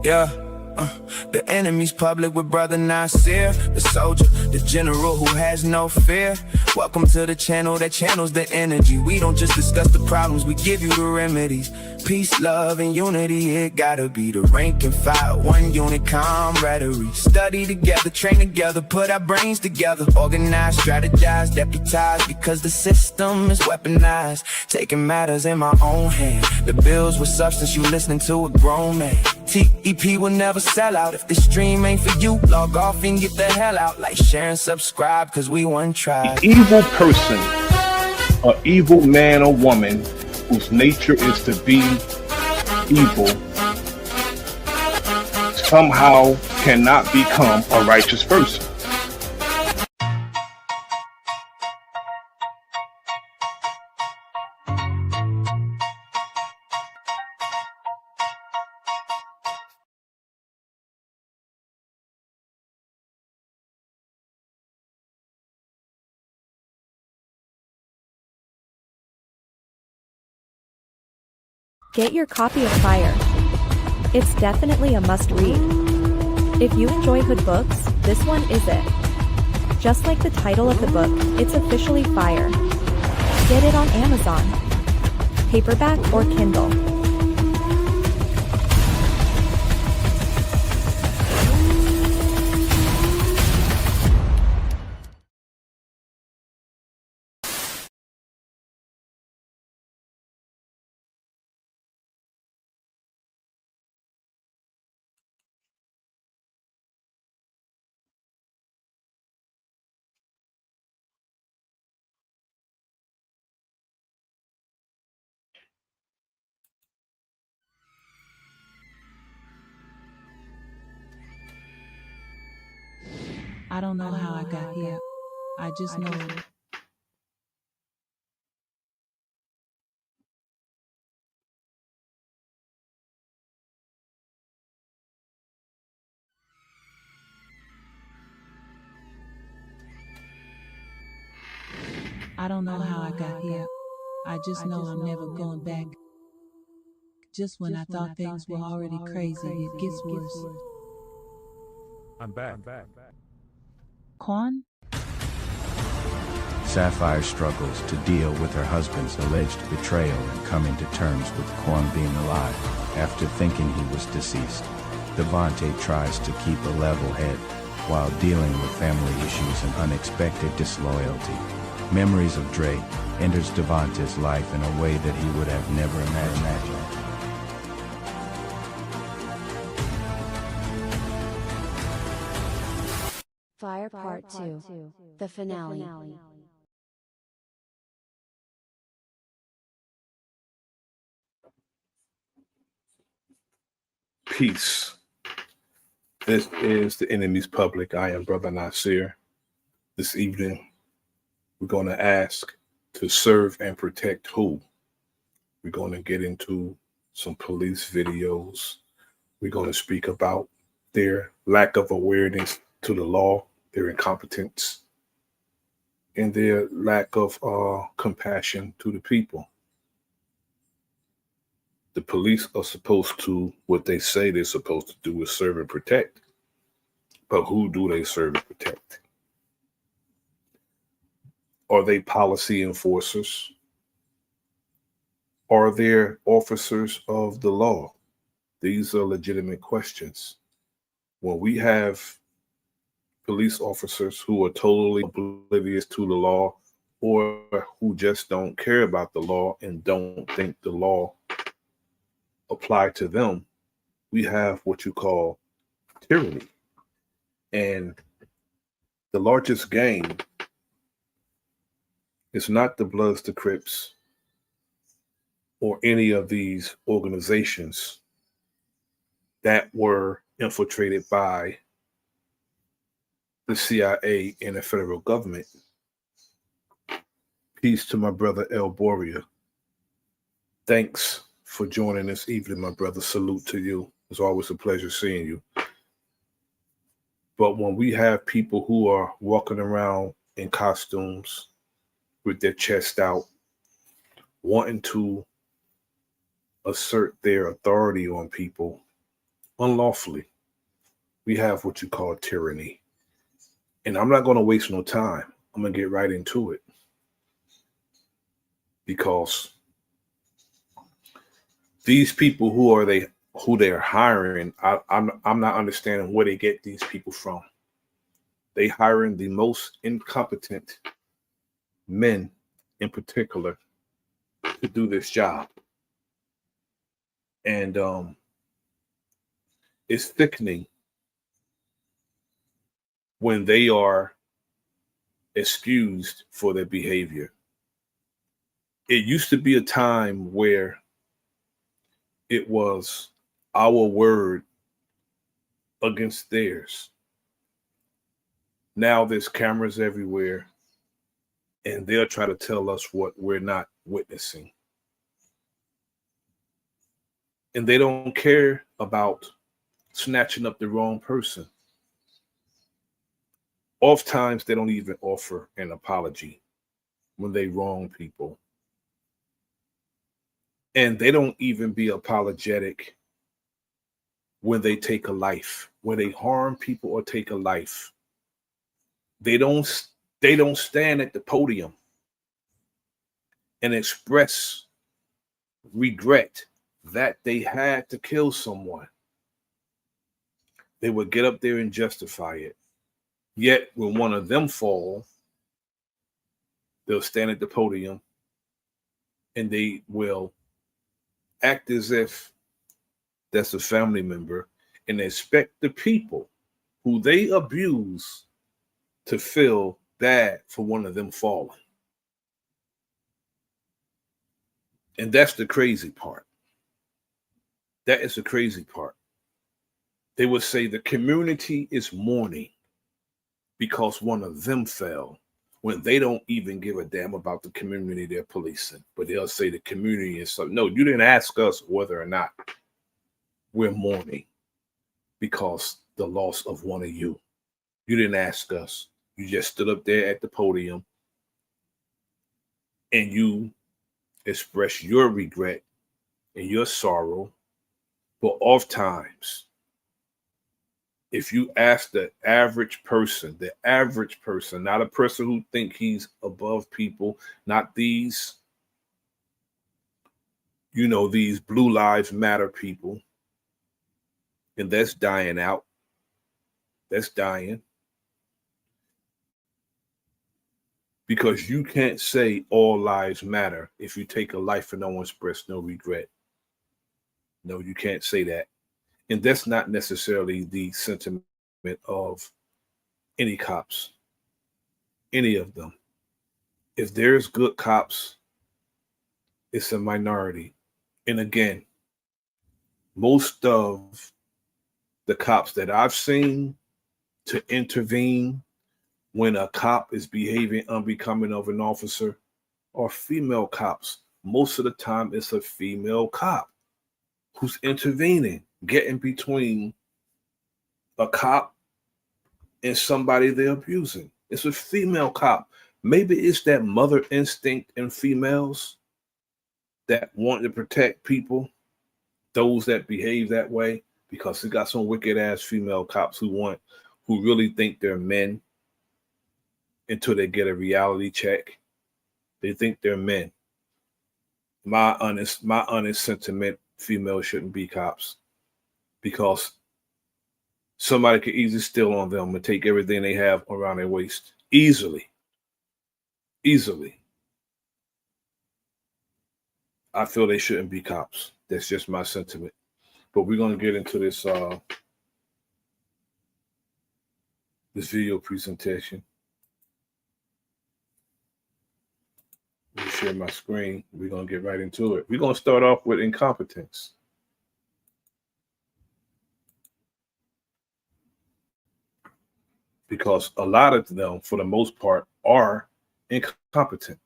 Yeah. The enemy's public with Bro.Nasir, the soldier, the general who has no fear. Welcome to the channel that channels the energy. We don't just discuss the problems, we give you the remedies. Peace, love, and unity, it gotta be the rank and file, one unit camaraderie. Study together, train together, put our brains together. Organize, strategize, deputize, because the system is weaponized. Taking matters in my own hand. The bills with substance, you listening to a grown man. TEP will never sell out. If this stream ain't for you, log off and get the hell out. Like, share, and subscribe, cause we one tribe. The evil person, an evil man or woman whose nature is to be evil, somehow cannot become a righteous person. Get your copy of Fire. It's definitely a must-read. If you enjoy hood books, this one is it. Just like the title of the book, it's officially Fire. Get it on Amazon, paperback or Kindle. I don't know how I got here. I just know I don't know how I got here. I just know I'm never going back. Just when I thought things were already crazy, it gets worse. I'm back. Quan? Sapphire struggles to deal with her husband's alleged betrayal and coming to terms with Quan being alive after thinking he was deceased. Devante tries to keep a level head while dealing with family issues and unexpected disloyalty. Memories of Dre enters Devante's life in a way that he would have never imagined. Fire Part 2, the finale. Peace. This is the enemy's public. I am Bro.Nasir. This evening, we're going to ask to serve and protect who? We're going to get into some police videos. We're going to speak about their lack of awareness to the law, their incompetence, and their lack of compassion to the people. The police are supposed to, what they say they're supposed to do is serve and protect. But who do they serve and protect? Are they policy enforcers? Are they officers of the law? These are legitimate questions. When we have police officers who are totally oblivious to the law, or who just don't care about the law and don't think the law apply to them, we have what you call tyranny. And the largest game is not the Bloods, the Crips, or any of these organizations that were infiltrated by the CIA and the federal government. Peace to my brother El Boria. Thanks for joining this evening, my brother. Salute to you. It's always a pleasure seeing you. But when we have people who are walking around in costumes with their chest out, wanting to assert their authority on people, unlawfully. We have what you call tyranny. And I'm not going to waste no time. I'm going to get right into it. Because these people who they're hiring, I'm not understanding where they get these people from. They hiring the most incompetent men in particular to do this job. And it's thickening when they are excused for their behavior. It used to be a time where it was our word against theirs. Now there's cameras everywhere, and they'll try to tell us what we're not witnessing. And they don't care about snatching up the wrong person. Oftentimes, they don't even offer an apology when they wrong people. And they don't even be apologetic when they take a life, when they harm people or take a life. They don't stand at the podium and express regret that they had to kill someone. They would get up there and justify it. Yet when one of them fall, they'll stand at the podium and they will act as if that's a family member and expect the people who they abuse to feel bad for one of them falling. And that's the crazy part. That is the crazy part. They would say the community is mourning because one of them fell, when they don't even give a damn about the community they're policing. But they'll say the community is something. No, you didn't ask us whether or not we're mourning because the loss of one of you. You didn't ask us. You just stood up there at the podium and you express your regret and your sorrow. But oftentimes, if you ask the average person, not a person who think he's above people, not these, these Blue Lives Matter people, and that's dying out. That's dying. Because you can't say all lives matter if you take a life and no one express no regret. No, you can't say that. And that's not necessarily the sentiment of any cops, any of them. If there's good cops, it's a minority. And again, most of the cops that I've seen to intervene when a cop is behaving unbecoming of an officer are female cops. Most of the time, it's a female cop who's intervening, getting between a cop and somebody they're abusing. It's a female cop. Maybe it's that mother instinct in females that want to protect people, those that behave that way, because we got some wicked ass female cops who really think they're men until they get a reality check. They think they're men. My honest sentiment, females shouldn't be cops because somebody could easily steal on them and take everything they have around their waist. Easily. I feel they shouldn't be cops. That's just my sentiment. But we're going to get into this video presentation. Let me share my screen. We're going to get right into it. We're going to start off with incompetence. Because a lot of them, for the most part, are incompetent.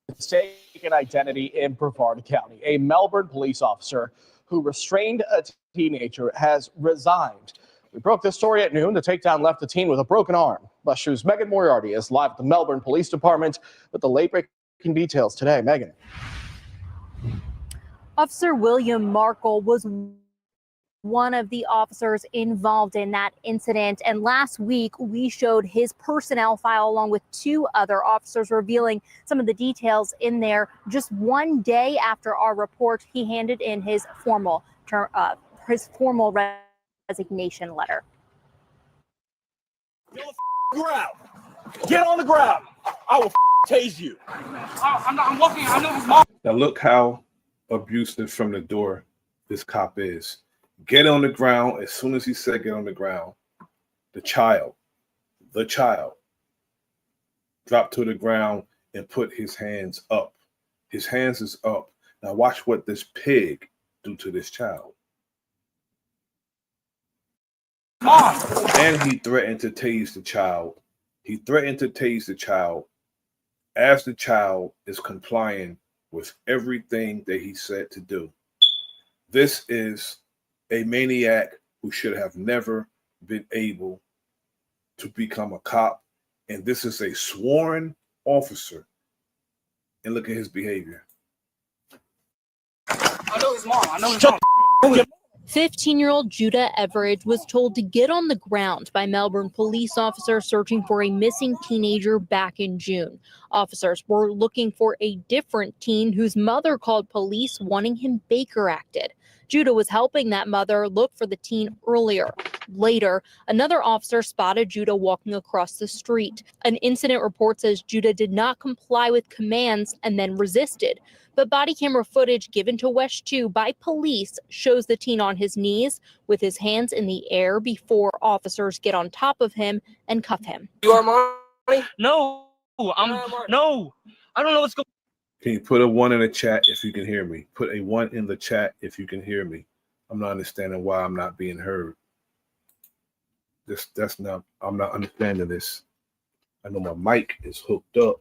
Mistaken identity in Brevard County. A Melbourne police officer who restrained a teenager has resigned. We broke this story at noon. The takedown left the teen with a broken arm. Bus Show's Megan Moriarty is live at the Melbourne Police Department with the late-breaking details today. Megan. Officer William Markle was one of the officers involved in that incident. And last week, we showed his personnel file along with 2 other officers, revealing some of the details in there. Just one day after our report, he handed in his formal resignation letter. Get on the ground. I will tase you. I'm walking. I know his mom. Now look how abusive from the door this cop is. Get on the ground. As soon as he said get on the ground, the child dropped to the ground and put his hands up. His hands is up. Now watch what this pig do to this child. Mom. And he threatened to tase the child. He threatened to tase the child as the child is complying with everything that he said to do. This is a maniac who should have never been able to become a cop. And this is a sworn officer. And look at his behavior. I know his mom. I know his mom. 15-year-old Judah Everidge was told to get on the ground by Melbourne police officers searching for a missing teenager back in June. Officers were looking for a different teen whose mother called police wanting him Baker acted. Judah was helping that mother look for the teen earlier. Later, another officer spotted Judah walking across the street. An incident report says Judah did not comply with commands and then resisted. But body camera footage given to West 2 by police shows the teen on his knees with his hands in the air before officers get on top of him and cuff him. You are Marty? No, no. I don't know what's going. Can you put a 1 in the chat if you can hear me? Put a 1 in the chat if you can hear me. I'm not understanding why I'm not being heard. I'm not understanding this. I know my mic is hooked up.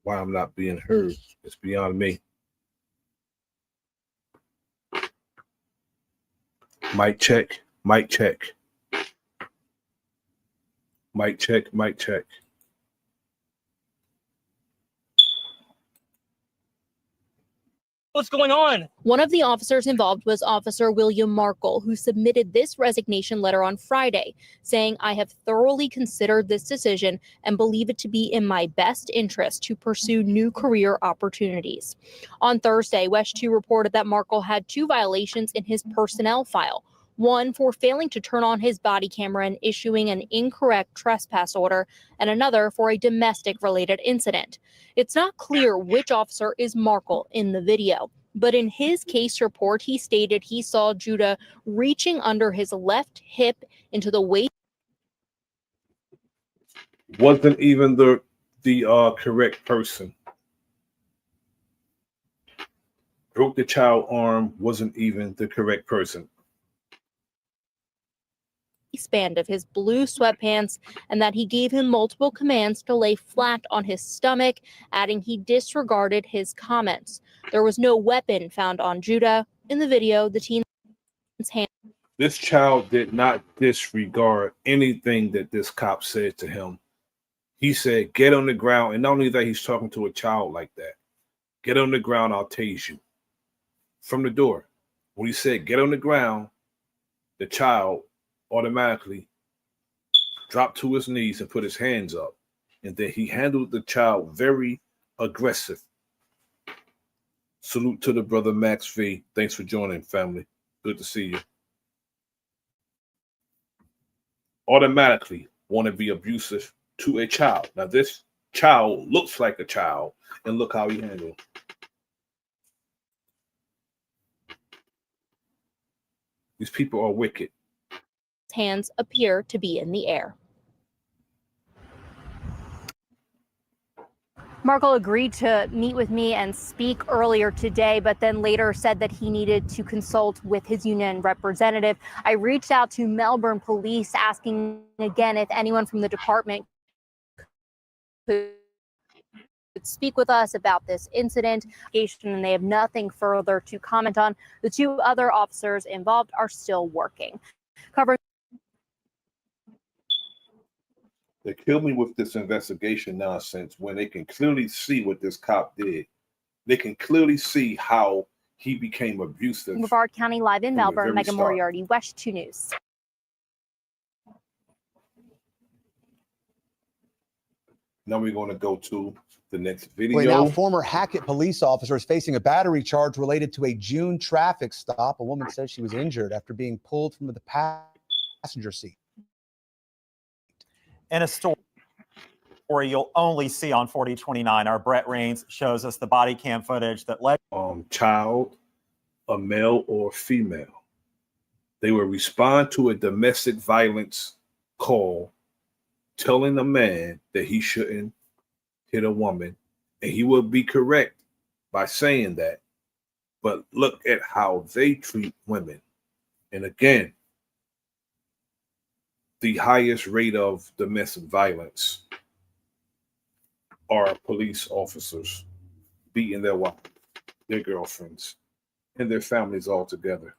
Why I'm not being heard, it's beyond me. Mic check, mic check. Mic check, mic check. What's going on? One of the officers involved was Officer William Markle, who submitted this resignation letter on Friday, saying, "I have thoroughly considered this decision and believe it to be in my best interest to pursue new career opportunities." On Thursday, West 2 reported that Markle had 2 violations in his personnel file. One for failing to turn on his body camera and issuing an incorrect trespass order, and another for a domestic-related incident. It's not clear which officer is Markle in the video, but in his case report, he stated he saw Judah reaching under his left hip into the waist. Wasn't even the correct person. Broke the child arm, wasn't even the correct person. Band of his blue sweatpants, and that he gave him multiple commands to lay flat on his stomach, adding he disregarded his comments. There was no weapon found on Judah. In the video, the teen's hand. This child did not disregard anything that this cop said to him. He said, get on the ground. And not only that, he's talking to a child like that. Get on the ground, I'll tase you. From the door. When he said, get on the ground, the child automatically dropped to his knees and put his hands up. And then he handled the child very aggressive. Salute to the brother Max V. Thanks for joining, family. Good to see you. Automatically want to be abusive to a child. Now, this child looks like a child, and look how he handled. These people are wicked. Hands appear to be in the air. Markle agreed to meet with me and speak earlier today, but then later said that he needed to consult with his union representative. I reached out to Melbourne police asking again if anyone from the department could speak with us about this incident, and they have nothing further to comment on. The 2 other officers involved are still working. Covering. They kill me with this investigation nonsense when they can clearly see what this cop did. They can clearly see how he became abusive. Brevard County Live in from the Melbourne, very Megan start. Moriarty, West 2 News. Now we're going to go to the next video. Well, now former Hackett police officer is facing a battery charge related to a June traffic stop. A woman says she was injured after being pulled from the passenger seat. In a story you'll only see on 4029, our Brett Rains shows us the body cam footage that led child, a male or female. They will respond to a domestic violence call telling a man that he shouldn't hit a woman, and he will be correct by saying that. But look at how they treat women. And again, the highest rate of domestic violence are police officers beating their wives, their girlfriends, and their families all together.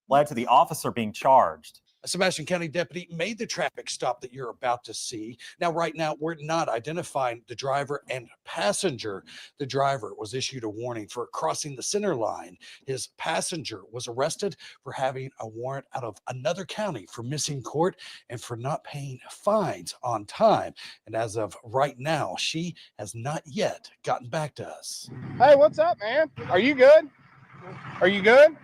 led to the officer being charged. A Sebastian County deputy made the traffic stop that you're about to see. Now, right now, we're not identifying the driver and passenger. The driver was issued a warning for crossing the center line. His passenger was arrested for having a warrant out of another county for missing court and for not paying fines on time. And as of right now, she has not yet gotten back to us. Hey, what's up, man? Are you good? Are you good?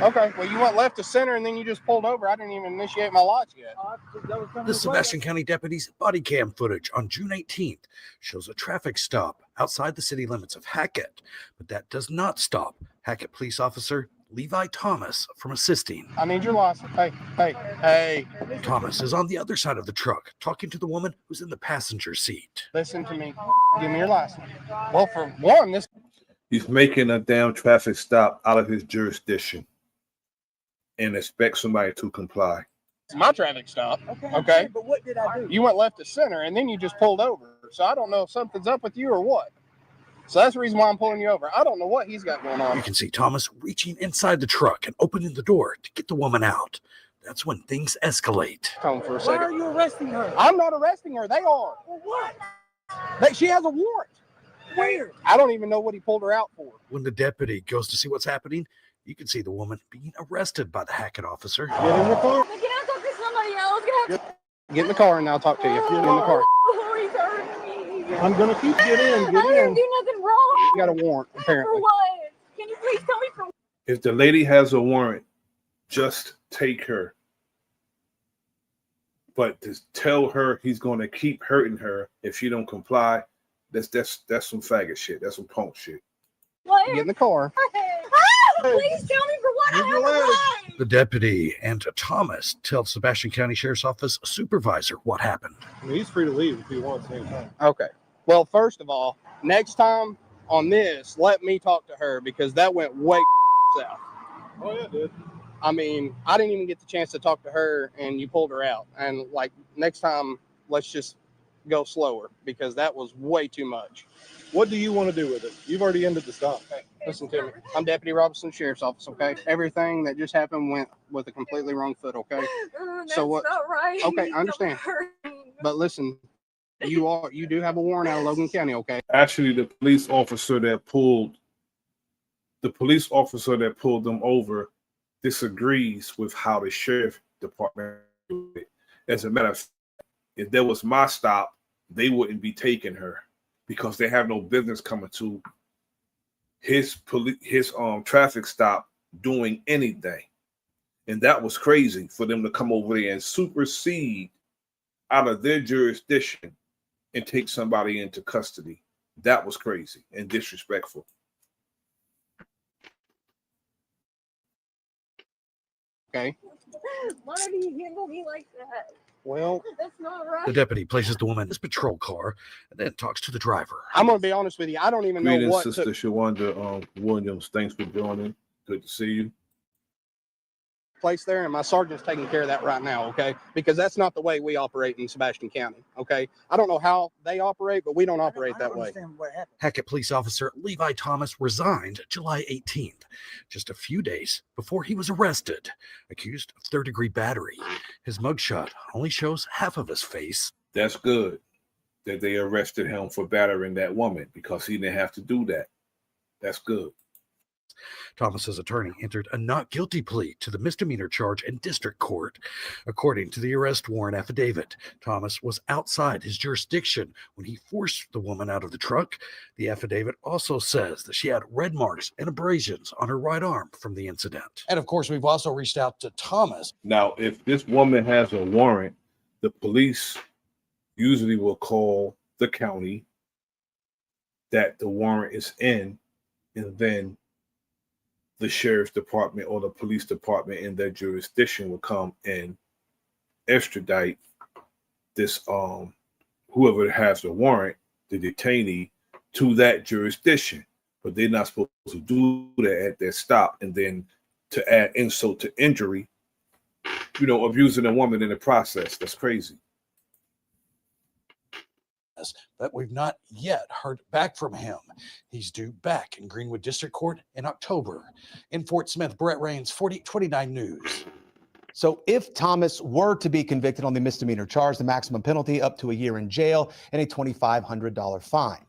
Okay. Well, you went left to center and then you just pulled over. I didn't even initiate my lights yet. The Sebastian County deputy's body cam footage on June 18th shows a traffic stop outside the city limits of Hackett, but that does not stop Hackett police officer Levi Thomas from assisting. I need your license. Hey. Thomas is on the other side of the truck talking to the woman who's in the passenger seat. Listen to me. Give me your license. Well, for one, this... He's making a damn traffic stop out of his jurisdiction and expect somebody to comply. It's my traffic stop. Okay. But what did I do? You went left to center and then you just pulled over. So I don't know if something's up with you or what. So that's the reason why I'm pulling you over. I don't know what he's got going on. You can see Thomas reaching inside the truck and opening the door to get the woman out. That's when things escalate. Hold on for a Why second. are you arresting her? I'm not arresting her. They are. For what? She has a warrant. Where? I don't even know what he pulled her out for. When the deputy goes to see what's happening, you can see the woman being arrested by the Hackett officer. Get in your car. Can I talk to somebody else? Get in the car and I'll talk to you. Get in the car. He's hurting me. I'm going to keep you in. Get I didn't in. do nothing wrong. You got a warrant, For apparently. what? Can you please tell me for what? If the lady has a warrant, just take her. But to tell her he's going to keep hurting her if she don't comply, that's some faggot shit. That's some punk shit. What? Get in the car. Please tell me for what I have a right. The deputy and Thomas tell Sebastian County Sheriff's Office supervisor what happened. He's free to leave if he wants anytime. Okay. Well, first of all, next time on this, let me talk to her because that went way south. Oh, yeah, it did. I mean, I didn't even get the chance to talk to her and you pulled her out. And like next time, let's just go slower because that was way too much. What do you want to do with it? You've already ended the stop. Hey, listen to me. I'm Deputy Robinson, Sheriff's Office, okay? Everything that just happened went with a completely wrong foot, okay? That's not right. Okay, I understand. But listen, you do have a warrant out of Logan County, okay? Actually, the police officer that pulled them over disagrees with how the sheriff department did it. As a matter of fact, if there was my stop, they wouldn't be taking her because they have no business coming to his traffic stop doing anything. And that was crazy for them to come over there and supersede out of their jurisdiction and take somebody into custody. That was crazy and disrespectful. Okay. Why do you handle me like that? Well, That's not right. The deputy places the woman in his patrol car and then talks to the driver. I'm going to be honest with you. I don't even know Greetings, what Sister took Shawanda Williams. Thanks for joining. Good to see you. place there, and my sergeant's taking care of that right now, okay? Because that's not the way we operate in Sebastian County, okay? I don't know how they operate, but we don't operate that way. Hackett police officer Levi Thomas resigned July 18th, just a few days before he was arrested, accused of third-degree battery. His mugshot only shows half of his face. That's good that they arrested him for battering that woman because he didn't have to do that. That's good. Thomas's attorney entered a not guilty plea to the misdemeanor charge in district court. According to the arrest warrant affidavit, Thomas was outside his jurisdiction when he forced the woman out of the truck. The affidavit also says that she had red marks and abrasions on her right arm from the incident. And of course, we've also reached out to Thomas. Now, if this woman has a warrant, the police usually will call the county that the warrant is in, and then the sheriff's department or the police department in their jurisdiction will come and extradite this whoever has the warrant, the detainee, to that jurisdiction. But they're not supposed to do that at their stop, and then to add insult to injury, abusing a woman in the process. That's crazy. But we've not yet heard back from him. He's due back in Greenwood District Court in October. In Fort Smith, Brett Rains, 4029 News. So if Thomas were to be convicted on the misdemeanor charge, the maximum penalty up to a year in jail and a $2,500 fine.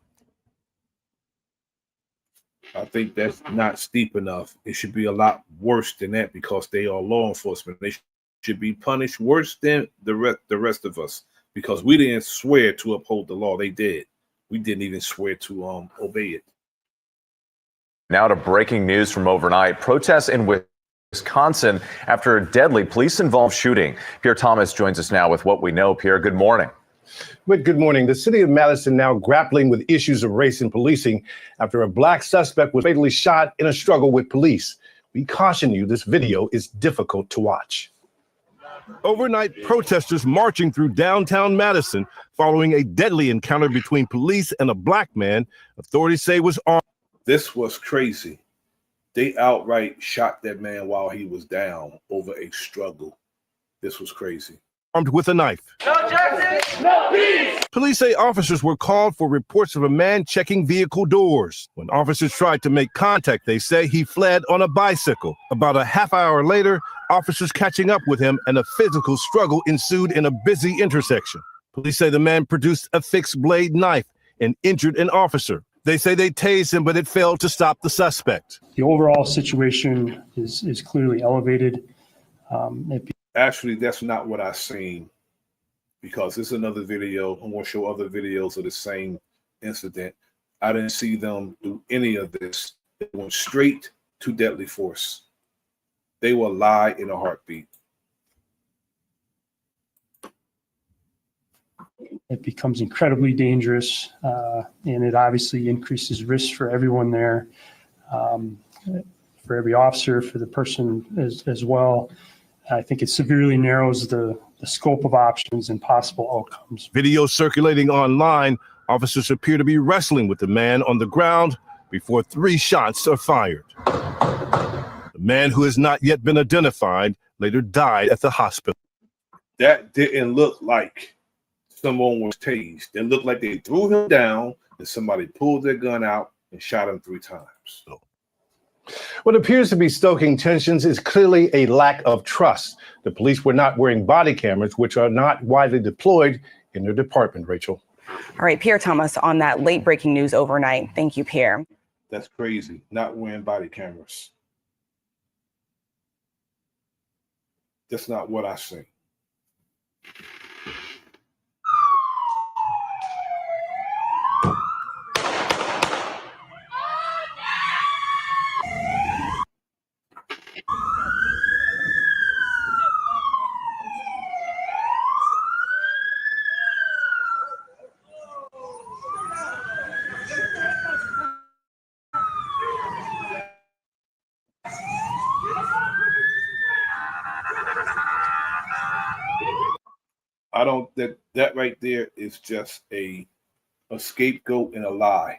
I think that's not steep enough. It should be a lot worse than that because they are law enforcement. They should be punished worse than the rest of us. Because we didn't swear to uphold the law. They did. We didn't even swear to obey it. Now to breaking news from overnight. Protests in Wisconsin after a deadly police-involved shooting. Pierre Thomas joins us now with what we know. Pierre, good morning. Good morning. The city of Madison now grappling with issues of race and policing after a black suspect was fatally shot in a struggle with police. We caution you, this video is difficult to watch. Overnight protesters marching through downtown Madison following a deadly encounter between police and a black man authorities say was armed. This was crazy. They outright shot that man while he was down over a struggle. This was crazy. Armed with a knife. No justice, no peace. Police say officers were called for reports of a man checking vehicle doors. When officers tried to make contact, they say he fled on a bicycle. About a half hour later, officers catching up with him and a physical struggle ensued in a busy intersection. Police say the man produced a fixed blade knife and injured an officer. They say they tased him, but it failed to stop the suspect. The overall situation is clearly elevated. Actually, that's not what I seen, because it's another video. I'm going to show other videos of the same incident. I didn't see them do any of this. They went straight to deadly force. They will lie in a heartbeat. It becomes incredibly dangerous, and it obviously increases risk for everyone there, for every officer, for the person as well. I think it severely narrows the scope of options and possible outcomes. Video circulating online, officers appear to be wrestling with the man on the ground before 3 shots are fired. The man, who has not yet been identified, later died at the hospital. That didn't look like someone was tased. It looked like they threw him down and somebody pulled their gun out and shot him 3 times. What appears to be stoking tensions is clearly a lack of trust. The police were not wearing body cameras, which are not widely deployed in their department, Rachel. All right, Pierre Thomas on that late breaking news overnight. Thank you, Pierre. That's crazy, not wearing body cameras. That's not what I see. I don't, that right there is just a scapegoat and a lie.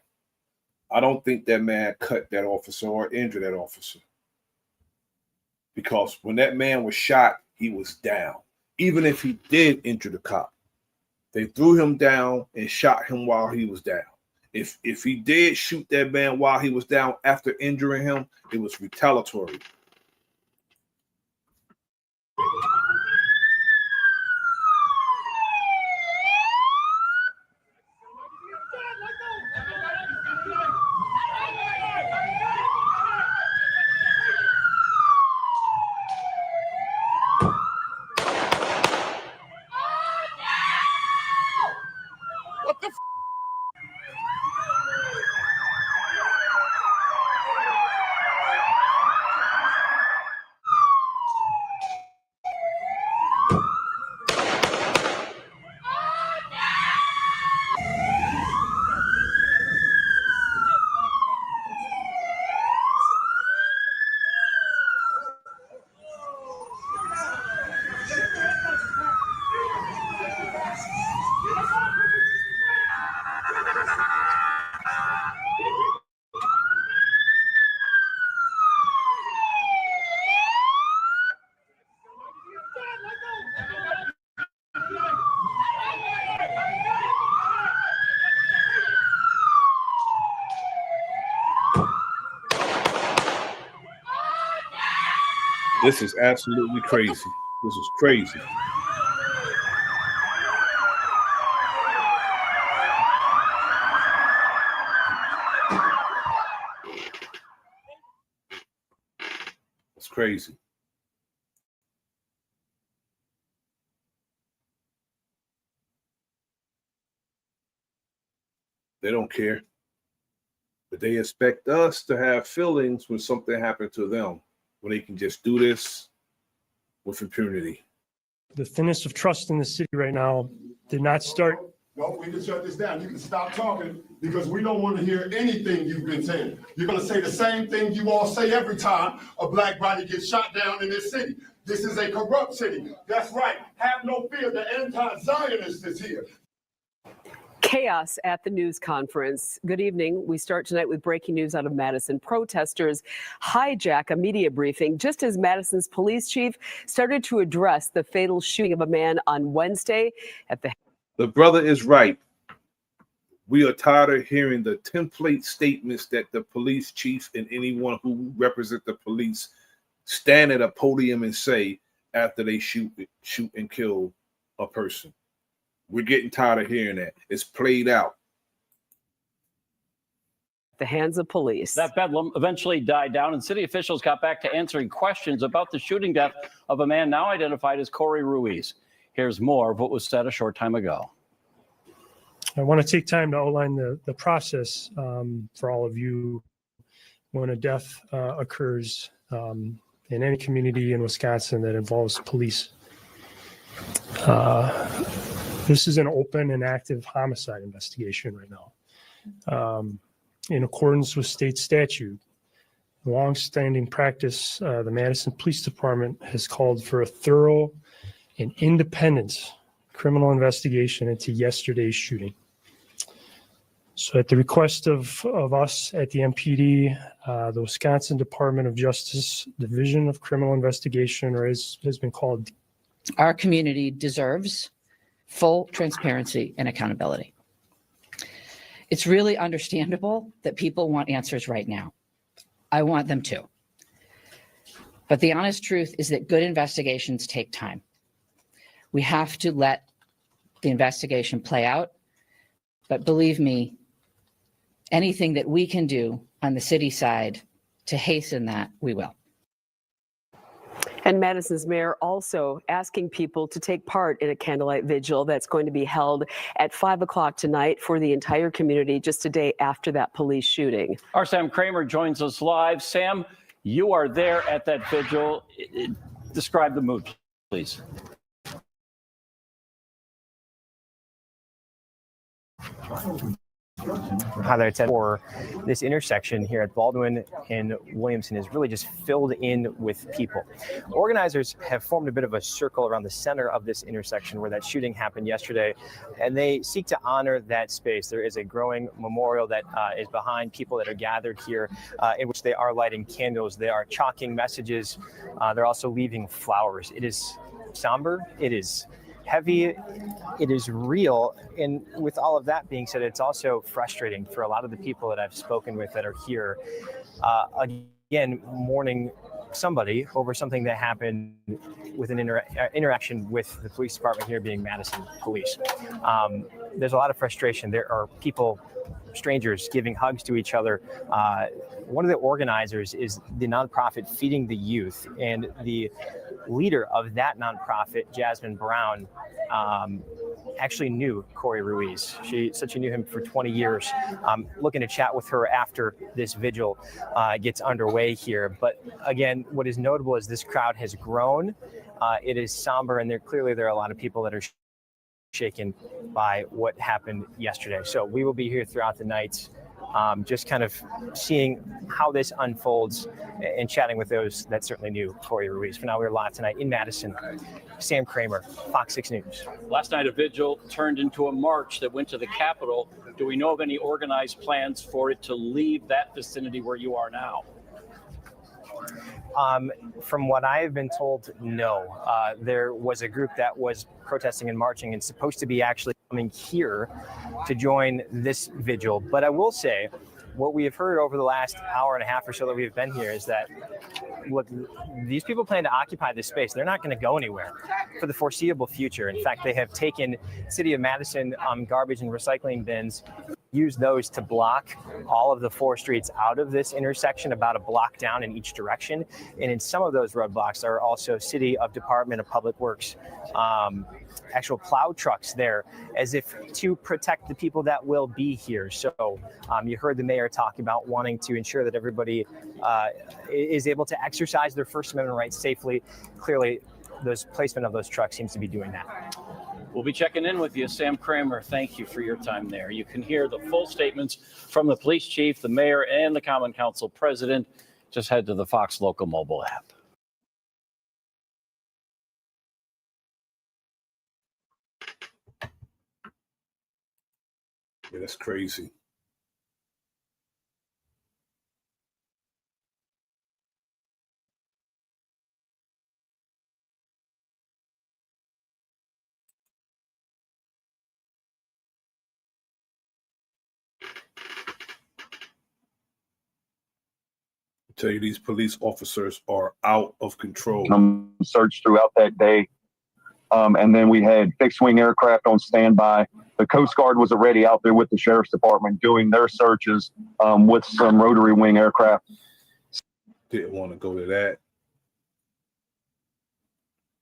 I don't think that man cut that officer or injured that officer. Because when that man was shot, he was down. Even if he did injure the cop, they threw him down and shot him while he was down. If he did shoot that man while he was down after injuring him, it was retaliatory. This is absolutely crazy. This is crazy. It's crazy. They don't care. But they expect us to have feelings when something happened to them, when they can just do this with impunity. The thinnest of trust in the city right now did not start. No, we can shut this down. You can stop talking because we don't want to hear anything you've been saying. You're going to say the same thing you all say every time a black body gets shot down in this city. This is a corrupt city. That's right. Have no fear. The anti-Zionist is here. Chaos at the news conference. Good evening. We start tonight with breaking news out of Madison. Protesters hijack a media briefing just as Madison's police chief started to address the fatal shooting of a man on Wednesday at the... The brother is right. We are tired of hearing the template statements that the police chief and anyone who represents the police stand at a podium and say after they shoot and kill a person. We're getting tired of hearing that. It's played out. The hands of police. That bedlam eventually died down, and city officials got back to answering questions about the shooting death of a man now identified as Corey Ruiz. Here's more of what was said a short time ago. I want to take time to outline the process for all of you when a death occurs in any community in Wisconsin that involves police. This is an open and active homicide investigation right now. In accordance with state statute, long-standing practice, the Madison Police Department has called for a thorough and independent criminal investigation into yesterday's shooting. So at the request of us at the MPD, the Wisconsin Department of Justice Division of Criminal Investigation, or has been called. Our community deserves full transparency and accountability. It's really understandable that people want answers right now. I want them too. But the honest truth is that good investigations take time. We have to let the investigation play out. But believe me, anything that we can do on the city side to hasten that, we will. And Madison's mayor also asking people to take part in a candlelight vigil that's going to be held at 5 o'clock tonight for the entire community, just a day after that police shooting. Our Sam Kramer joins us live. Sam, you are there at that vigil. Describe the mood, please. Hi there, Ted. For this intersection here at Baldwin and Williamson is really just filled in with people. Organizers have formed a bit of a circle around the center of this intersection where that shooting happened yesterday, and they seek to honor that space. There is a growing memorial that is behind people that are gathered here, in which they are lighting candles. They are chalking messages. They're also leaving flowers. It is somber. It is heavy, it is real, and with all of that being said, it's also frustrating for a lot of the people that I've spoken with that are here, again, mourning somebody over something that happened with an interaction with the police department here being Madison Police. There's a lot of frustration. There are people, strangers, giving hugs to each other. One of the organizers is the nonprofit Feeding the Youth, and the leader of that nonprofit, Jasmine Brown, actually knew Corey Ruiz. She said she knew him for 20 years. Looking to chat with her after this vigil gets underway here. But again, what is notable is this crowd has grown. It is somber, and there are a lot of people that are shaken by what happened yesterday. So we will be here throughout the night, just kind of seeing how this unfolds and chatting with those that certainly knew Corey Ruiz. For now, we're live tonight in Madison. Sam Kramer, Fox 6 News. Last night, a vigil turned into a march that went to the Capitol. Do we know of any organized plans for it to leave that vicinity where you are now? From what I have been told, no. There was a group that was protesting and marching and supposed to be actually coming here to join this vigil. But I will say, what we have heard over the last hour and a half or so that we've been here is that look, these people plan to occupy this space. They're not going to go anywhere for the foreseeable future. In fact, they have taken City of Madison garbage and recycling bins, used those to block all of the 4 streets out of this intersection, about a block down in each direction. And in some of those roadblocks, there are also City of Department of Public Works actual plow trucks there, as if to protect the people that will be here. So you heard the mayor talk about wanting to ensure that everybody is able to exercise their First Amendment rights safely. Clearly, those placement of those trucks seems to be doing that. We'll be checking in with you. Sam Kramer, thank you for your time there. You can hear the full statements from the police chief, the mayor, and the Common Council president. Just head to the Fox Local mobile app. Yeah, that's crazy. I tell you, these police officers are out of control. Search throughout that day. And then we had fixed wing aircraft on standby. The Coast Guard was already out there with the Sheriff's Department doing their searches with some rotary wing aircraft. Didn't want to go to that.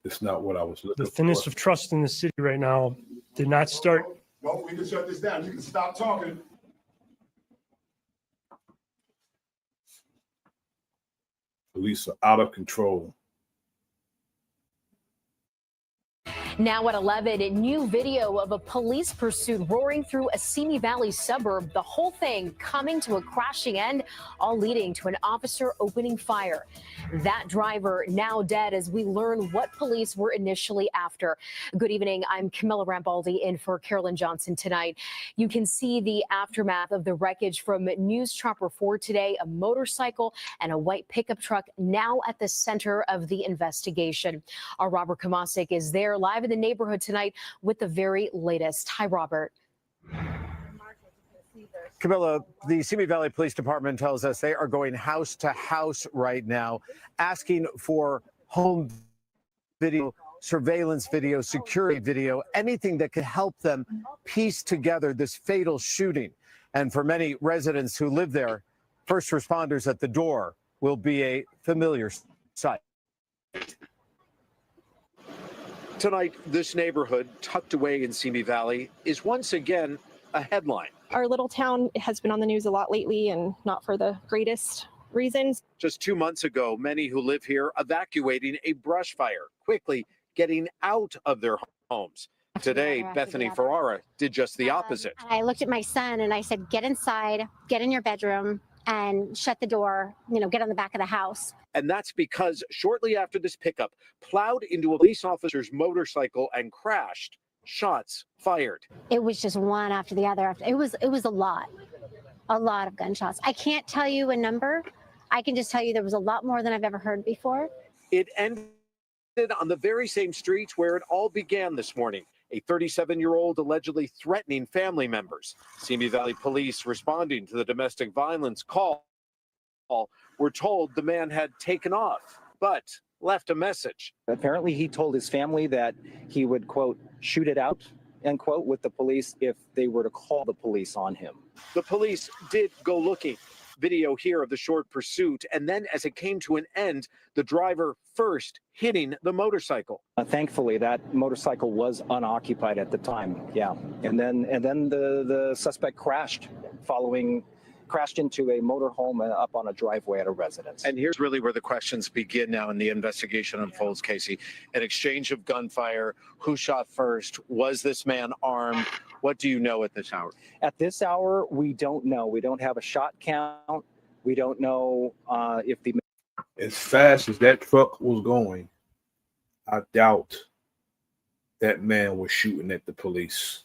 It's not what I was looking for. The thinness of trust in the city right now did not start. Well, we can shut this down. You can stop talking. Police are out of control. Now at 11, a new video of a police pursuit roaring through a Simi Valley suburb. The whole thing coming to a crashing end, all leading to an officer opening fire. That driver now dead as we learn what police were initially after. Good evening. I'm Camilla Rambaldi in for Carolyn Johnson tonight. You can see the aftermath of the wreckage from News Chopper 4 today. A motorcycle and a white pickup truck now at the center of the investigation. Our Robert Kamasic is there live in the neighborhood tonight with the very latest. Hi, Robert. Camilla, the Simi Valley Police Department tells us they are going house to house right now, asking for home video, surveillance video, security video, anything that could help them piece together this fatal shooting. And for many residents who live there, first responders at the door will be a familiar sight. Tonight, this neighborhood, tucked away in Simi Valley, is once again a headline. Our little town has been on the news a lot lately, and not for the greatest reasons. Just 2 months ago, many who live here evacuating a brush fire, quickly getting out of their homes. Today, Bethany Ferrara did just the opposite. I looked at my son and I said, get inside, get in your bedroom, and shut the door, get on the back of the house. And that's because shortly after this pickup plowed into a police officer's motorcycle and crashed, shots fired. It was just one after the other. It was a lot of gunshots. I can't tell you a number. I can just tell you there was a lot more than I've ever heard before. It ended on the very same streets where it all began this morning. A 37-year-old allegedly threatening family members. Simi Valley police responding to the domestic violence call were told the man had taken off, but left a message. Apparently, he told his family that he would, quote, shoot it out, end quote, with the police if they were to call the police on him. The police did go looking. Video here of the short pursuit, and then as it came to an end, the driver first hitting the motorcycle. Thankfully, that motorcycle was unoccupied at the time. Yeah, and then the suspect crashed into a motorhome up on a driveway at a residence. And here's really where the questions begin now and the investigation unfolds, Casey. An exchange of gunfire. Who shot first? Was this man armed? What do you know at this hour? At this hour, we don't know. We don't have a shot count. We don't know if the... As fast as that truck was going, I doubt that man was shooting at the police.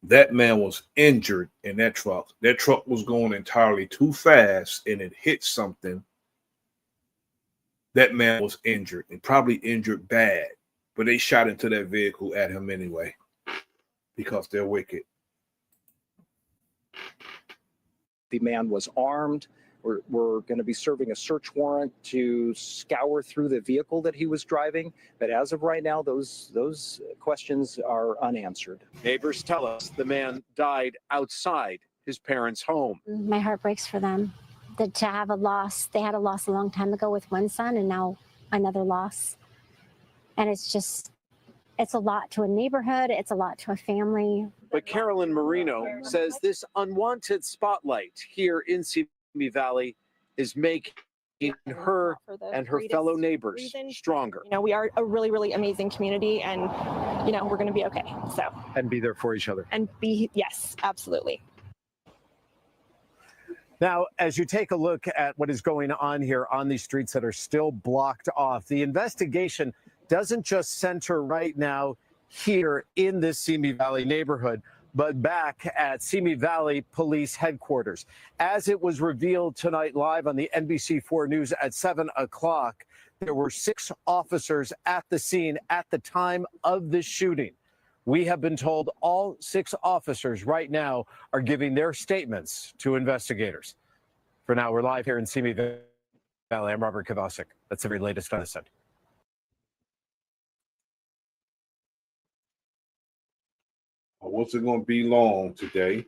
That man was injured in that truck. That truck was going entirely too fast and it hit something. That man was injured and probably injured bad, but they shot into that vehicle at him anyway because they're wicked. The man was armed. We're going to be serving a search warrant to scour through the vehicle that he was driving. But as of right now, those questions are unanswered. Neighbors tell us the man died outside his parents' home. My heart breaks for them. To have a loss, they had a loss a long time ago with one son and now another loss. And it's a lot to a neighborhood. It's a lot to a family. But Carolyn Marino says this unwanted spotlight here in Simi Valley is making her and her fellow neighbors stronger. You know, we are a really, really amazing community, and, you know, we're going to be okay. So, And be there for each other. Yes, absolutely. Now, as you take a look at what is going on here on these streets that are still blocked off, the investigation doesn't just center right now here in this Simi Valley neighborhood, but back at Simi Valley Police Headquarters. As it was revealed tonight live on the NBC4 News at 7 o'clock, there were 6 officers at the scene at the time of the shooting. We have been told all 6 officers right now are giving their statements to investigators. For now, we're live here in Simi Valley. I'm Robert Kovacic. That's the very latest on this end. I wasn't going to be long today,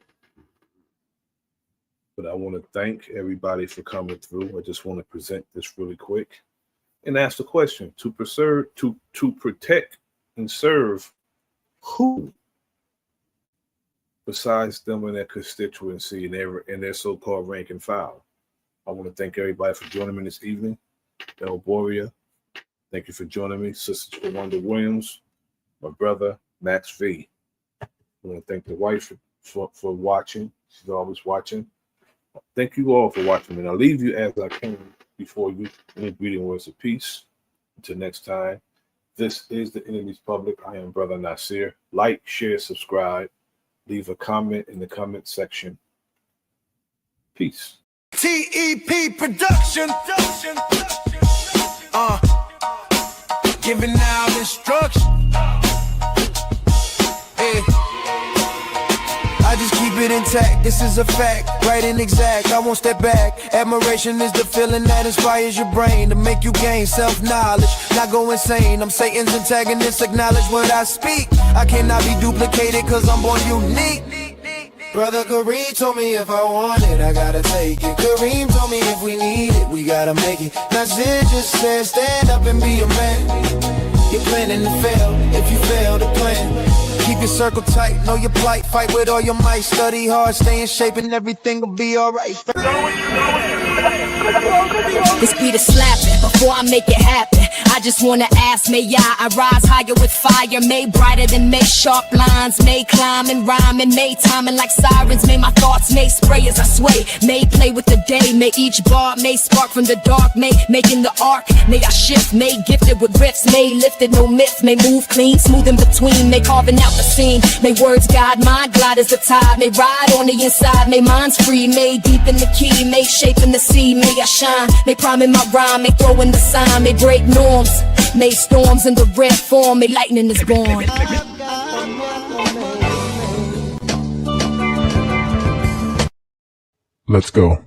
but I want to thank everybody for coming through. I just want to present this really quick and ask the question: to protect and serve who besides them and their constituency and their so-called rank and file? I want to thank everybody for joining me this evening. El Boria, thank you for joining me. Sister Wanda Williams, my brother Max V. I want to thank the wife for watching. She's always watching. Thank you all for watching. And I'll leave you as I came before you in greeting words of peace. Until next time, this is the Enemy's Public. I am Bro.Nasir. Like, share, subscribe. Leave a comment in the comment section. Peace. TEP Production. Giving out instruction. I just keep it intact, this is a fact, right and exact, I won't step back. Admiration is the feeling that inspires your brain to make you gain self-knowledge, not go insane. I'm Satan's antagonist, acknowledge what I speak. I cannot be duplicated cause I'm born unique. Brother Kareem told me if I want it, I gotta take it. Kareem told me if we need it, we gotta make it. Nasir just said stand up and be a man. You're planning to fail if you fail to plan. Keep your circle tight, know your plight, fight with all your might, study hard, stay in shape and everything will be alright. This beat is slapping, before I make it happen I just wanna ask, may I rise higher with fire, made brighter than May, sharp lines, may climb and rhyme and may timing like sirens, may my thoughts may spray as I sway, may play with the day, may each bar may spark from the dark, may making the arc, may I shift, may gifted with riffs, may lifted no myth, may move clean, smooth in between, may carving out the scene, may words guide, mind glide as the tide, may ride on the inside, may minds free, may deep in the key, may shape in the sea, may I shine, may prime in my rhyme, may throw in the sign, may break norms, may storms in the red form, may lightning is born. Let's go.